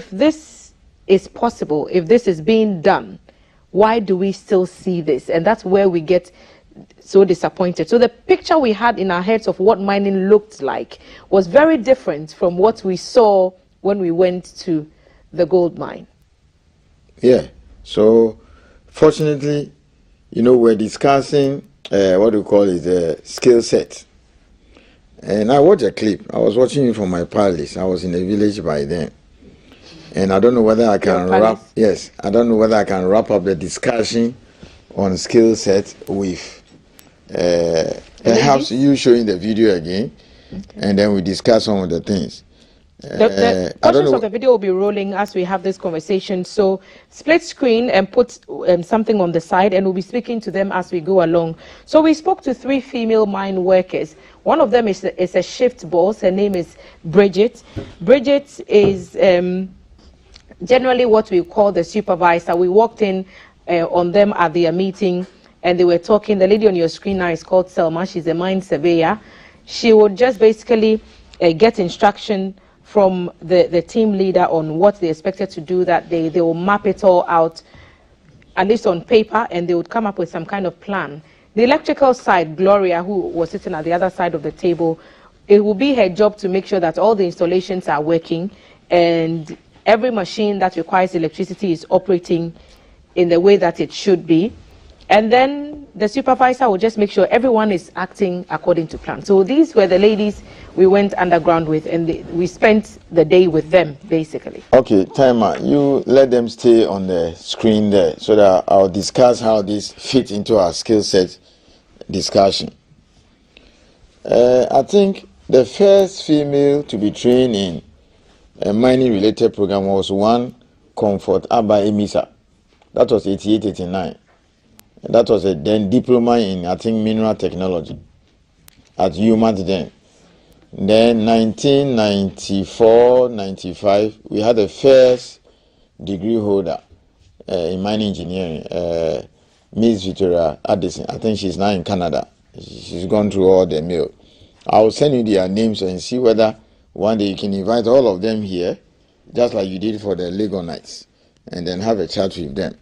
this is possible, if this is being done, why do we still see this? And that's where we get so disappointed. So the picture we had in our heads of what mining looked like was very different from what we saw when we went to the gold mine. Yeah. So fortunately, you know, we're discussing what we call is the skill set. And I watched a clip. I was watching it from my palace. I was in the village by then. And I don't know whether I can wrap up the discussion on skill set with perhaps you showing the video again, and then we discuss some of the things. The portions of the video will be rolling as we have this conversation. So split screen and put something on the side, and we'll be speaking to them as we go along. So we spoke to 3 female mine workers. One of them is a shift boss. Her name is Bridget. Bridget is generally what we call the supervisor. We walked in on them at their meeting, and they were talking. The lady on your screen now is called Selma. She's a mine surveyor. She would just basically get instruction from the team leader on what they expected to do that day. They will map it all out, at least on paper, and they would come up with some kind of plan. The electrical side, Gloria, who was sitting at the other side of the table, it will be her job to make sure that all the installations are working and every machine that requires electricity is operating in the way that it should be. And then the supervisor will just make sure everyone is acting according to plan. So these were the ladies we went underground with, and we spent the day with them, basically. Okay, Timer, you let them stay on the screen there so that I'll discuss how this fits into our skill set discussion. I think the first female to be trained in a mining-related program was one Comfort Abba Emisa. That was 88-89. That was a then diploma in, I think, mineral technology at UMass then. Then 1994-95, we had the first degree holder in mining engineering, Miss Victoria Addison. I think she's now in Canada. She's gone through all the mail. I'll send you their names and see whether one day you can invite all of them here, just like you did for the Lego Nights, and then have a chat with them.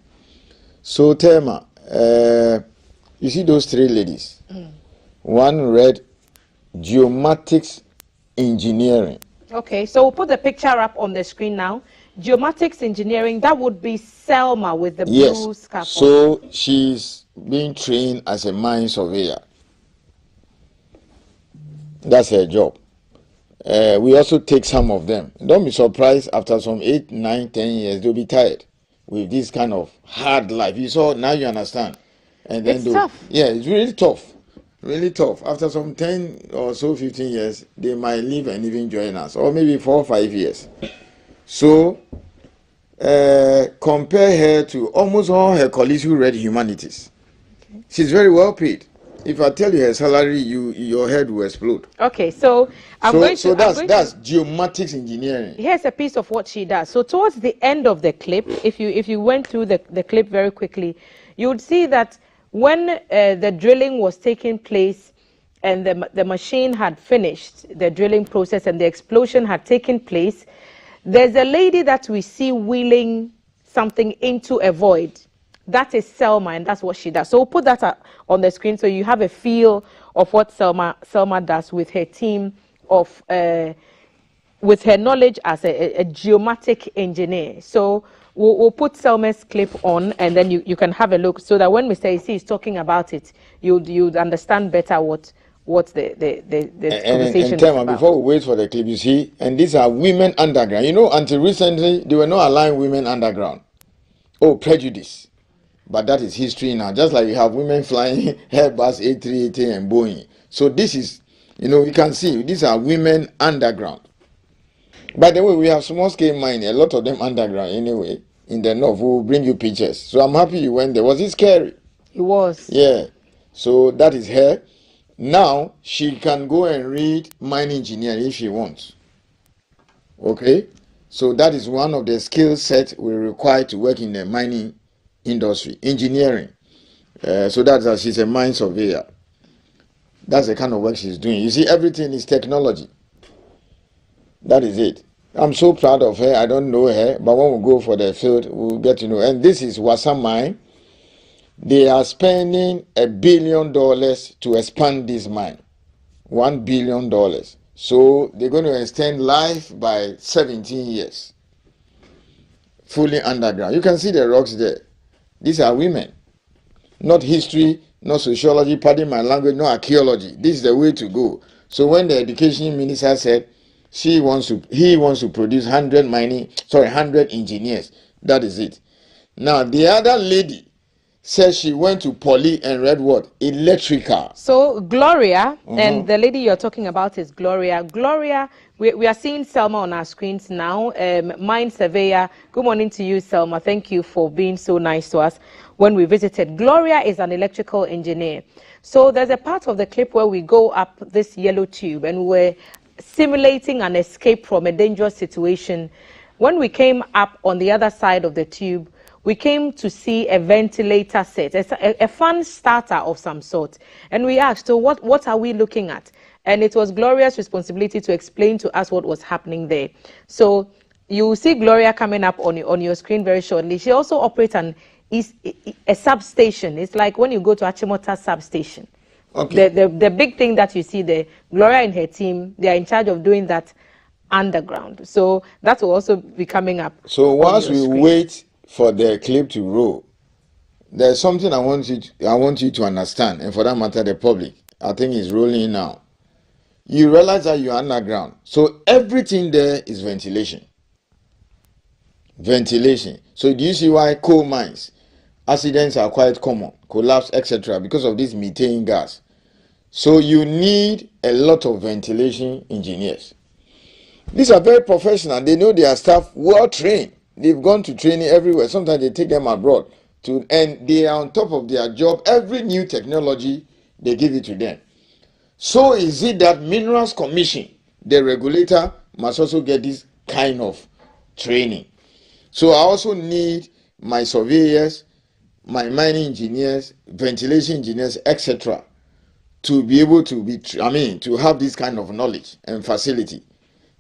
So, Tema, you see those 3 ladies? One read geomatics engineering. Okay, so we'll put the picture up on the screen now. Geomatics engineering, that would be Selma with the blue scarf. So she's being trained as a mine surveyor. That's her job. We also take some of them. Don't be surprised, after some 8, 9, 10 years, they'll be tired with this kind of hard life. You saw, now you understand. And then it's tough. Yeah, it's really tough. Really tough. After some 10 or so, 15 years, they might leave and even join us, or maybe 4 or 5 years. So, compare her to almost all her colleagues who read humanities. Okay. She's very well paid. If I tell you her salary, your head will explode. Okay, so that's geomatics engineering. Here's a piece of what she does. So towards the end of the clip, if you went through the clip very quickly, you would see that when the drilling was taking place and the machine had finished the drilling process and the explosion had taken place, there's a lady that we see wheeling something into a void. That is Selma, and that's what she does. So we'll put that on the screen so you have a feel of what Selma does with her team of, with her knowledge as a geomatic engineer. So we'll put Selma's clip on, and then you can have a look so that when Mr. AC is talking about it, you'd understand better what the conversation is about. Before we wait for the clip, you see, and these are women underground. You know, until recently, they were not allowing women underground. Oh, prejudice. But that is history now. Just like you have women flying Airbus A380 and Boeing. So this is, you know, you can see, these are women underground. By the way, we have small-scale mining, a lot of them underground anyway, in the north. We'll bring you pictures. So I'm happy you went there. Was it scary? It was. Yeah. So that is her. Now, she can go and read mining engineering if she wants. Okay? So that is one of the skill sets we require to work in the mining industry, engineering. So that's she's a mine surveyor. That's the kind of work she's doing. You see, everything is technology. That is it. I'm so proud of her. I don't know her, but when we go for the field, we'll get to know. And this is Wasam Mine. They are spending $1 billion to expand this mine. $1 billion. So they're going to extend life by 17 years. Fully underground. You can see the rocks there. These are women. Not history, not sociology, pardon my language, no archaeology. This is the way to go. So when the education minister said he wants to produce 100 engineers, that is it. Now the other lady says she went to poly and read what? Electrical. So Gloria, and the lady you're talking about is Gloria. Gloria, we are seeing Selma on our screens now. Mine surveyor. Good morning to you, Selma. Thank you for being so nice to us when we visited. Gloria is an electrical engineer. So there's a part of the clip where we go up this yellow tube and we're simulating an escape from a dangerous situation. When we came up on the other side of the tube, we came to see a ventilator set, a fun starter of some sort. And we asked, so what are we looking at? And it was Gloria's responsibility to explain to us what was happening there. So you will see Gloria coming up on your screen very shortly. She also operates a substation. It's like when you go to Achimota substation. Okay. The big thing that you see there, Gloria and her team, they are in charge of doing that underground. So that will also be coming up. So once we wait for the clip to roll, there's something I want you to understand, and for that matter, the public. I think it's rolling now. You realize that you're underground, so everything there is ventilation. Ventilation. So do you see why coal mines accidents are quite common, collapse, etc., because of this methane gas? So you need a lot of ventilation engineers. These are very professional. They know their staff, well trained. They've gone to training everywhere. Sometimes they take them abroad and they are on top of their job. Every new technology, they give it to them. So is it that Minerals Commission, the regulator, must also get this kind of training. So I also need my surveyors, my mining engineers, ventilation engineers, etc., to be able to to have this kind of knowledge and facility.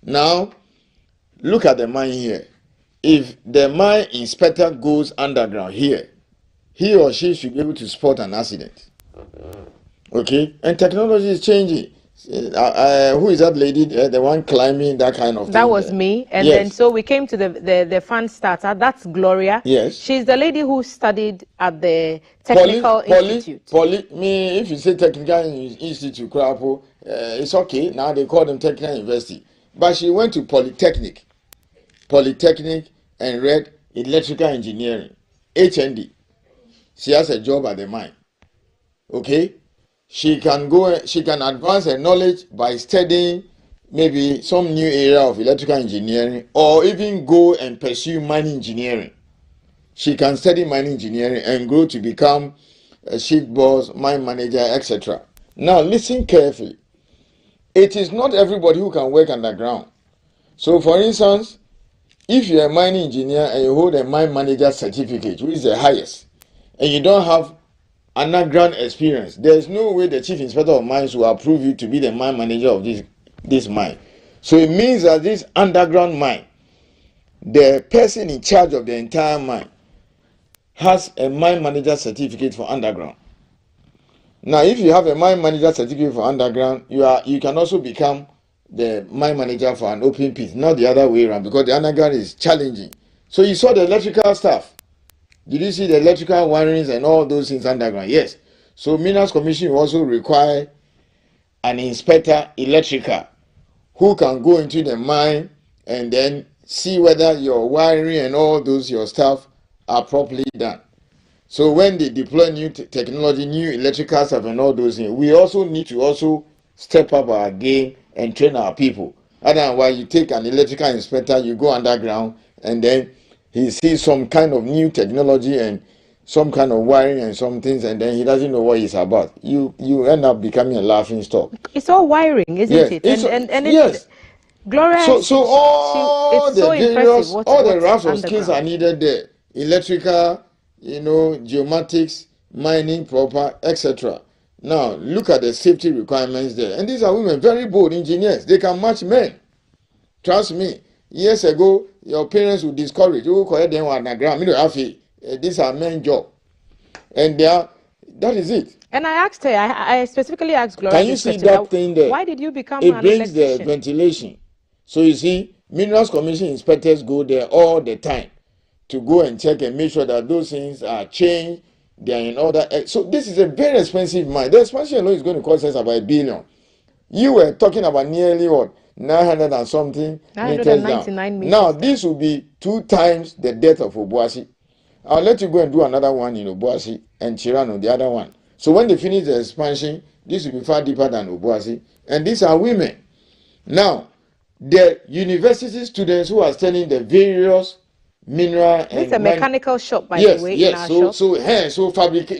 Now, look at the mine here. If the mine inspector goes underground here, he or she should be able to spot an accident. Okay? And technology is changing. Who is that lady, the one climbing that kind of thing? That was me. And then so we came to the fun starter. That's Gloria. Yes. She's the lady who studied at the Technical Institute. If you say Technical Institute, it's okay. Now they call them Technical University. But she went to Polytechnic and read electrical engineering, HND. She has a job at the mine. Okay? She can advance her knowledge by studying maybe some new area of electrical engineering, or even go and pursue mining engineering. She can study mining engineering and grow to become a chief boss, mine manager, etc. Now listen carefully. It is not everybody who can work underground. So for instance, if you're a mining engineer and you hold a mine manager certificate, which is the highest, and you don't have underground experience, there's no way the chief inspector of mines will approve you to be the mine manager of this mine. So it means that this underground mine, the person in charge of the entire mine has a mine manager certificate for underground. Now, if you have a mine manager certificate for underground, you can also become the mine manager for an open pit, not the other way around, because the underground is challenging. So you saw the electrical stuff. Did you see the electrical wirings and all those things underground? Yes. So Minerals Commission will also require an inspector electrical who can go into the mine and then see whether your wiring and all those your stuff are properly done. So when they deploy new technology, new electrical stuff and all those things, we also need to also step up our game and train our people. Otherwise, you take an electrical inspector, you go underground, and then he sees some kind of new technology and some kind of wiring and some things, and then he doesn't know what it's about. You end up becoming a laughing stock. It's all wiring, isn't it? Yes. Gloria, so all the various, all the rafts of skills are needed there. Electrical, geomatics, mining proper, etc. Now, look at the safety requirements there. And these are women, very bold engineers. They can match men. Trust me. years ago, your parents would discourage you. Correct them on the ground. These are men job, and that is it. And I asked her, I specifically asked Gloria. Can you see that thing there? Why did you become an electrician? It brings the ventilation. So you see, Minerals Commission inspectors go there all the time to go and check and make sure that those things are changed, they are in order. So this is a very expensive mine. The expansion alone is going to cost us about $1 billion. You were talking about nearly what? 900 and something 999 meters. Now this will be 2 times the depth of Obuasi. I'll let you go and do another one in Obuasi and Chirano, the other one. So when they finish the expansion, this will be far deeper than Obuasi. And these are women. Now, the university students who are studying the various mineral and it's a mechanical shop, by the way. Yes, so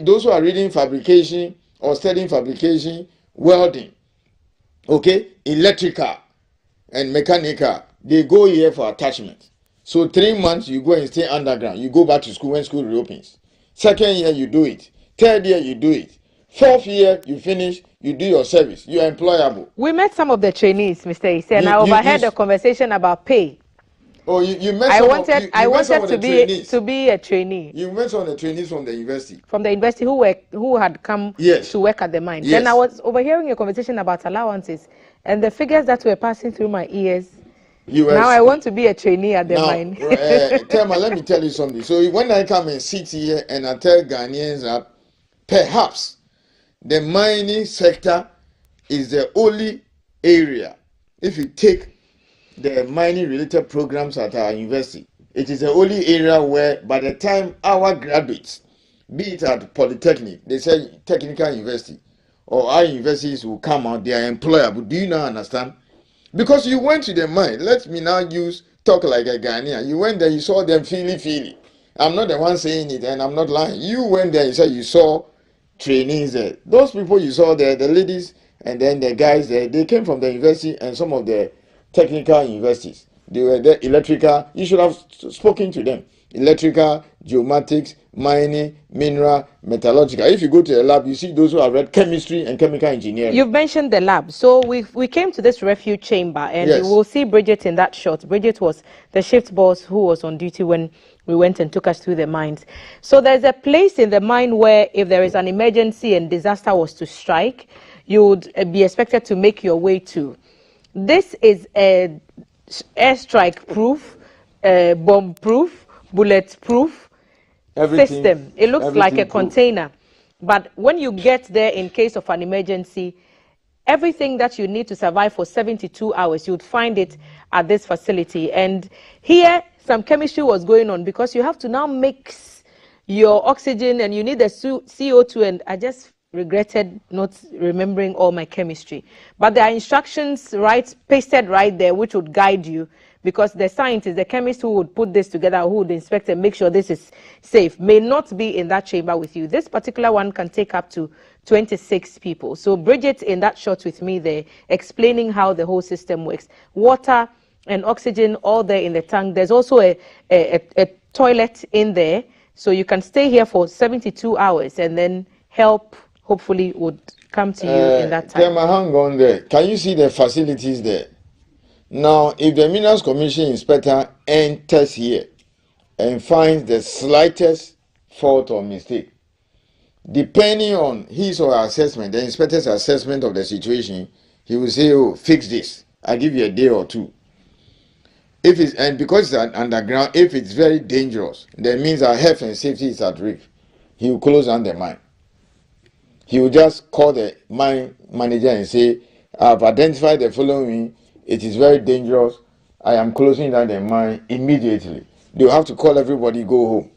those who are reading fabrication or studying fabrication, welding, okay, electrical and mechanical, they go here for attachment. So 3 months you go and stay underground. You go back to school when school reopens. 2nd year you do it. 3rd year you do it. 4th year you finish, you do your service. You are employable. We met some of the trainees, Mr. Issa, and I overheard a conversation about pay. Oh, you met I some wanted to be a trainee. You met some of the trainees from the university. From the university who had come to work at the mine. Yes. Then I was overhearing a conversation about allowances, and the figures that were passing through my ears. Now I want to be a trainee at the mine. Thelma, let me tell you something. So when I come and sit here and I tell Ghanaians that perhaps the mining sector is the only area, if you take the mining related programs at our university, it is the only area where by the time our graduates, be it at Polytechnic, they say technical university, or our universities will come out, they are employable. Do you now understand? Because you went to the mine. Let me now talk like a Ghanaian. You went there, you saw them feely. I'm not the one saying it, and I'm not lying. You went there, you said you saw trainees there. Those people you saw there, the ladies and then the guys there, they came from the university and some of the technical universities. They were there, electrical. You should have spoken to them. Electrical, geomatics, mining, mineral, metallurgical. If you go to the lab, you see those who have read chemistry and chemical engineering. You've mentioned the lab. So we came to this refuge chamber, and you will see Bridget in that shot. Bridget was the shift boss who was on duty when we went and took us through the mines. So there's a place in the mine where if there is an emergency and disaster was to strike, you would be expected to make your way to. This is a airstrike proof, bomb proof, bulletproof system. It looks like a container, but when you get there in case of an emergency, everything that you need to survive for 72 hours, you would find it at this facility. And here some chemistry was going on because you have to now mix your oxygen and you need the CO2, and I just regretted not remembering all my chemistry. But there are instructions pasted right there which would guide you, because the scientist, the chemist who would put this together, who would inspect and make sure this is safe, may not be in that chamber with you. This particular one can take up to 26 people. So Bridget in that shot with me there, explaining how the whole system works. Water and oxygen all there in the tank. There's also a toilet in there, so you can stay here for 72 hours and then help hopefully would come to you in that time. Hang on there. Can you see the facilities there? Now, if the Minerals Commission inspector enters here and finds the slightest fault or mistake, depending on his or her assessment, the inspector's assessment of the situation, he will say, oh, fix this. I'll give you a day or two. And because it's underground, if it's very dangerous, that means our health and safety is at risk, he will close down the mine. He will just call the mine manager and say, I've identified the following. It is very dangerous. I am closing down the mine immediately. They will have to call everybody, go home.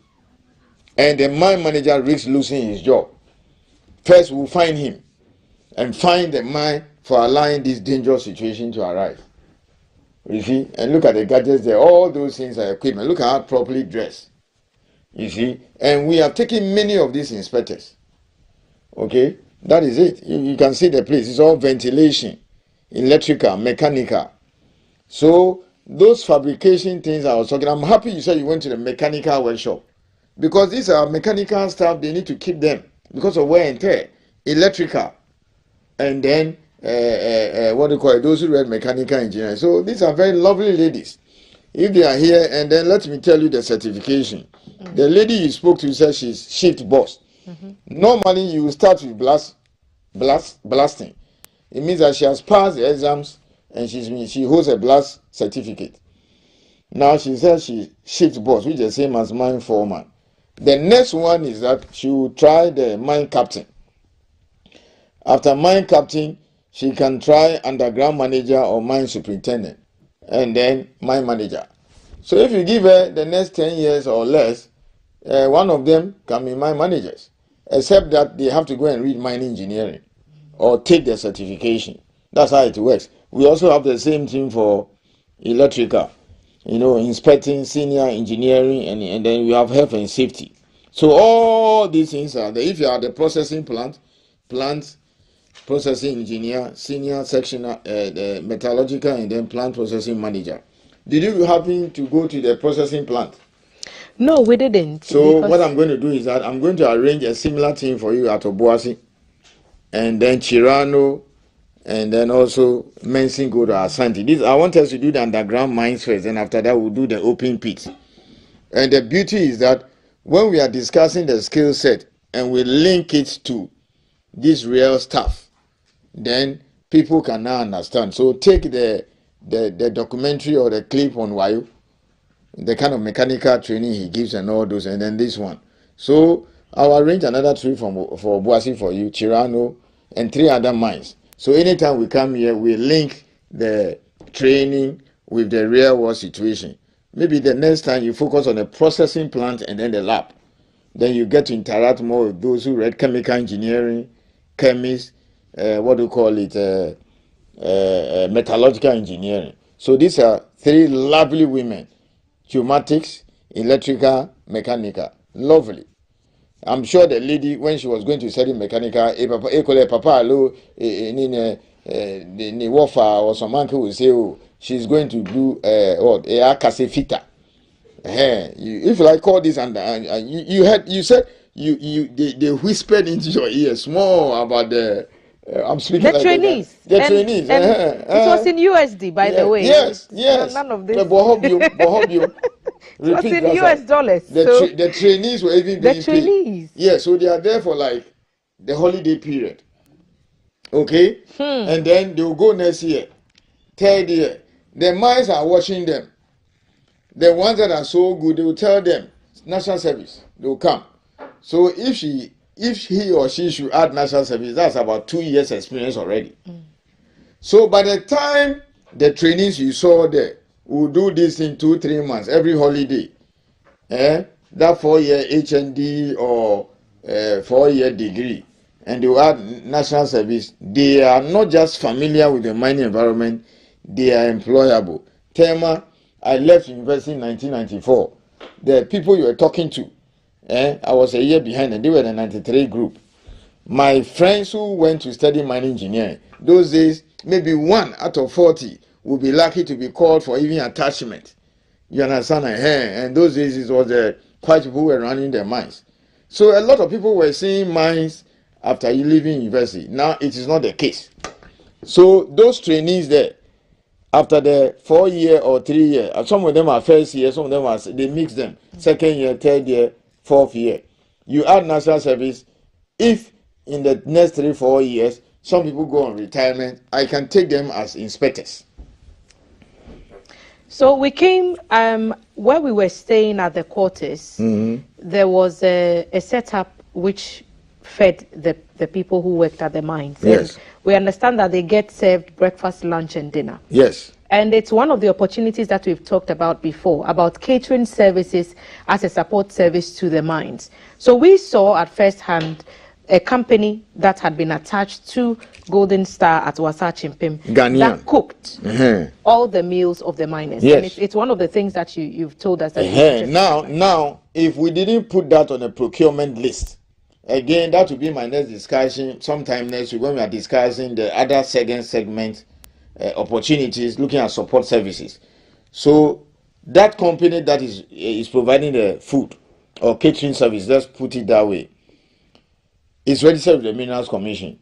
And the mine manager risks losing his job. First, we'll find him and find the mine for allowing this dangerous situation to arise. You see? And look at the gadgets there. All those things are equipment. Look at how properly dressed. You see? And we have taken many of these inspectors. Okay? That is it. You can see the place. It's all ventilation, electrical, mechanical. So those fabrication things I was talking, I'm happy you said you went to the mechanical workshop, because these are mechanical stuff. They need to keep them because of wear and tear. Electrical, and then what do you call it? Those who read mechanical engineering. So these are very lovely ladies. if they are here, and then let me tell you the certification. The lady you spoke to said she's shift boss. Normally, you start with blasting. It means that she has passed the exams and she holds a blast certificate. Now she says she shift boss, which is the same as mine foreman. The next one is that she will try the mine captain. After mine captain, she can try underground manager or mine superintendent, and then mine manager. So if you give her the next 10 years or less, one of them can be mine managers, except that they have to go and read mine engineering or take the certification. That's how it works. We also have the same thing for electrical, inspecting, senior engineering, and then we have health and safety. So all these things are there. If you are the processing plant processing engineer, senior sectional, the metallurgical, and then plant processing manager. Did you happen to go to the processing plant? No, we didn't. So what I'm going to do is that I'm going to arrange a similar thing for you at Obuasi, and then Chirano, and then also Mensing go to Asante. I want us to do the underground mines first, and after that we'll do the open pits. And the beauty is that when we are discussing the skill set and we link it to this real stuff, then people can now understand. So take the documentary or the clip on Wayo, the kind of mechanical training he gives and all those, and then this one. So I'll arrange another trip for Obuasi for you, Chirano, and 3 other mines. So anytime we come here, we link the training with the real world situation. Maybe the next time you focus on the processing plant and then the lab. Then you get to interact more with those who read chemical engineering, chemists, metallurgical engineering. So these are 3 lovely women: pneumatics, electrical, mechanical. Lovely. I'm sure the lady, when she was going to study mechanical, or some uncle will say, oh, she's going to do a casefita. If you like all this, and you said they whispered into your ear small about the. I'm speaking the like trainees. The trainees. It was in USD, by the way. Yes. None of this. It was in US dollars. The trainees were even being paid. Yeah, so they are there for like the holiday period. Okay? And then they will go next year, 3rd year. The mines are watching them. The ones that are so good, they will tell them, national service, they will come. So if he or she should add national service, that's about 2 years experience already. So by the time the trainees you saw there will do this in 2-3 months, every holiday, that 4-year HND or 4-year degree, and they will add national service, they are not just familiar with the mining environment, they are employable. Tema, I left university in 1994. The people you were talking to, I was a year behind, and they were the 93 group. My friends who went to study mining engineering, those days, maybe 1 out of 40 would be lucky to be called for even attachment. You understand? And those days it was the white people who were running the mines. So a lot of people were seeing mines after leaving university. Now it is not the case. So those trainees there, after the 4-year or 3-year, some of them are first year, some of them they mix them. 2nd year, 3rd year, 4th year. You add national service. If in the next 3-4 years, some people go on retirement, I can take them as inspectors. So we came, where we were staying at the quarters, there was a setup which fed the people who worked at the mines. Yes. And we understand that they get served breakfast, lunch, and dinner. Yes. And it's one of the opportunities that we've talked about before, about catering services as a support service to the mines. So we saw at first hand a company that had been attached to Golden Star at Wasachimpim that cooked all the meals of the miners. Yes. And it's one of the things that you've told us. That Now, if we didn't put that on a procurement list, again, that will be my next discussion sometime next week when we are discussing the other segment opportunities, looking at support services. So that company that is providing the food or catering service, let's put it that way, is registered with the Minerals Commission.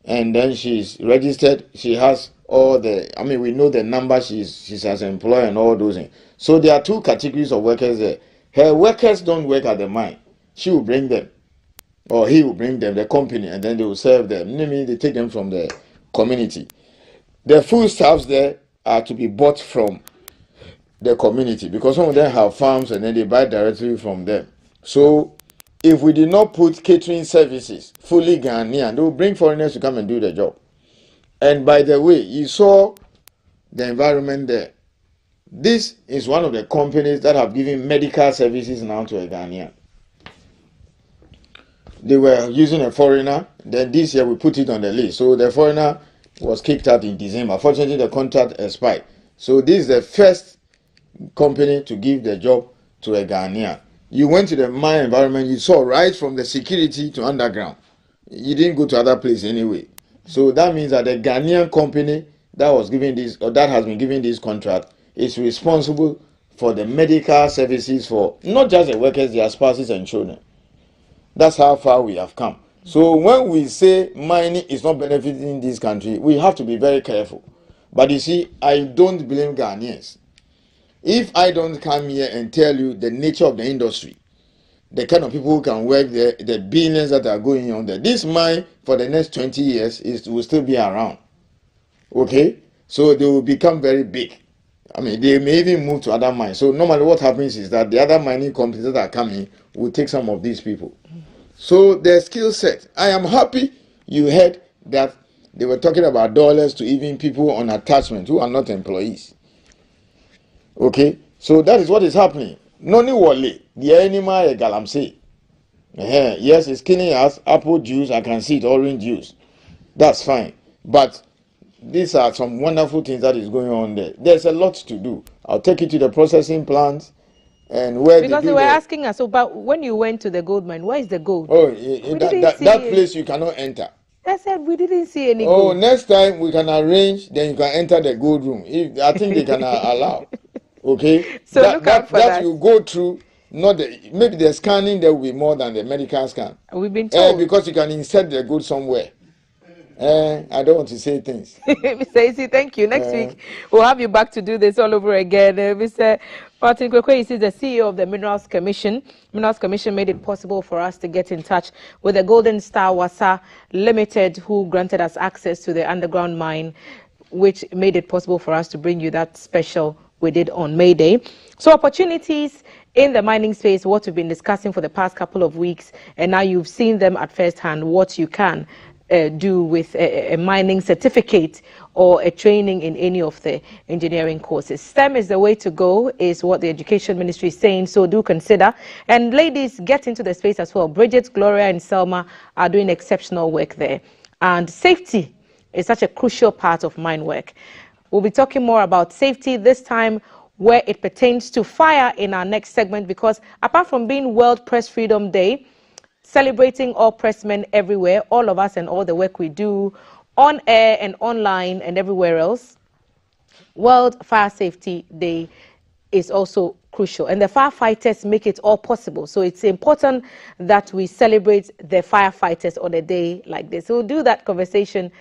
And then she's registered, she has all the, I mean, we know the number she's has employed and all those things. So there are two categories of workers there. Her workers don't work at the mine. She will bring them, or he will bring them, the company, and then they will serve them. Meaning they take them from the community. The foodstuffs there are to be bought from the community because some of them have farms and then they buy directly from them. So if we did not put catering services fully Ghanaian, they will bring foreigners to come and do the job. And by the way, you saw the environment there. This is one of the companies that have given medical services now to a Ghanaian. They were using a foreigner, then this year we put it on the list. So the foreigner was kicked out in December. Fortunately, the contract expired. So this is the first company to give the job to a Ghanaian. You went to the mine environment, you saw right from the security to underground. You didn't go to other place anyway. So that means that the Ghanaian company that was giving this, or that has been giving this contract, is responsible for the medical services for not just the workers, their spouses and children. That's how far we have come. So when we say mining is not benefiting this country, we have to be very careful. But you see, I don't blame Ghanaians. If I don't come here and tell you the nature of the industry, the kind of people who can work there, the billions that are going on there, this mine for the next 20 years will still be around. Okay? So they will become very big. I mean, they may even move to other mines. So normally what happens is that the other mining companies that are coming will take some of these people. So their skill set. I am happy you heard that they were talking about dollars to even people on attachment who are not employees. Okay? So that is what is happening. Noni wale, the animal galamsey. Yes, it's killing us. Apple juice, I can see it, orange juice. That's fine. But these are some wonderful things that is going on there. There's a lot to do. I'll take you to the processing plants and where because they were asking us about when you went to the gold mine, where is the gold? Oh, that place you cannot enter. I said we didn't see any gold. Oh, next time we can arrange, then you can enter the gold room. If I think they can allow. Okay? So look out for that. You go through, not the, maybe the scanning there will be more than the medical scan. We've been told. Because you can insert the gold somewhere. I don't want to say things. Mr. Isi, thank you. Next week, we'll have you back to do this all over again. Mr. Martin Kwekwe is the CEO of the Minerals Commission. Minerals Commission made it possible for us to get in touch with the Golden Star Wasa Limited, who granted us access to the underground mine, which made it possible for us to bring you that special we did on May Day. So opportunities in the mining space, what we've been discussing for the past couple of weeks, and now you've seen them at first hand, what you can do with a mining certificate or a training in any of the engineering courses. STEM is the way to go, is what the Education Ministry is saying, so do consider. And ladies, get into the space as well. Bridget, Gloria and Selma are doing exceptional work there. And safety is such a crucial part of mine work. We'll be talking more about safety this time where it pertains to fire in our next segment, because apart from being World Press Freedom Day, celebrating all pressmen everywhere, all of us and all the work we do on air and online and everywhere else, World Fire Safety Day is also crucial. And the firefighters make it all possible. So it's important that we celebrate the firefighters on a day like this. So we'll do that conversation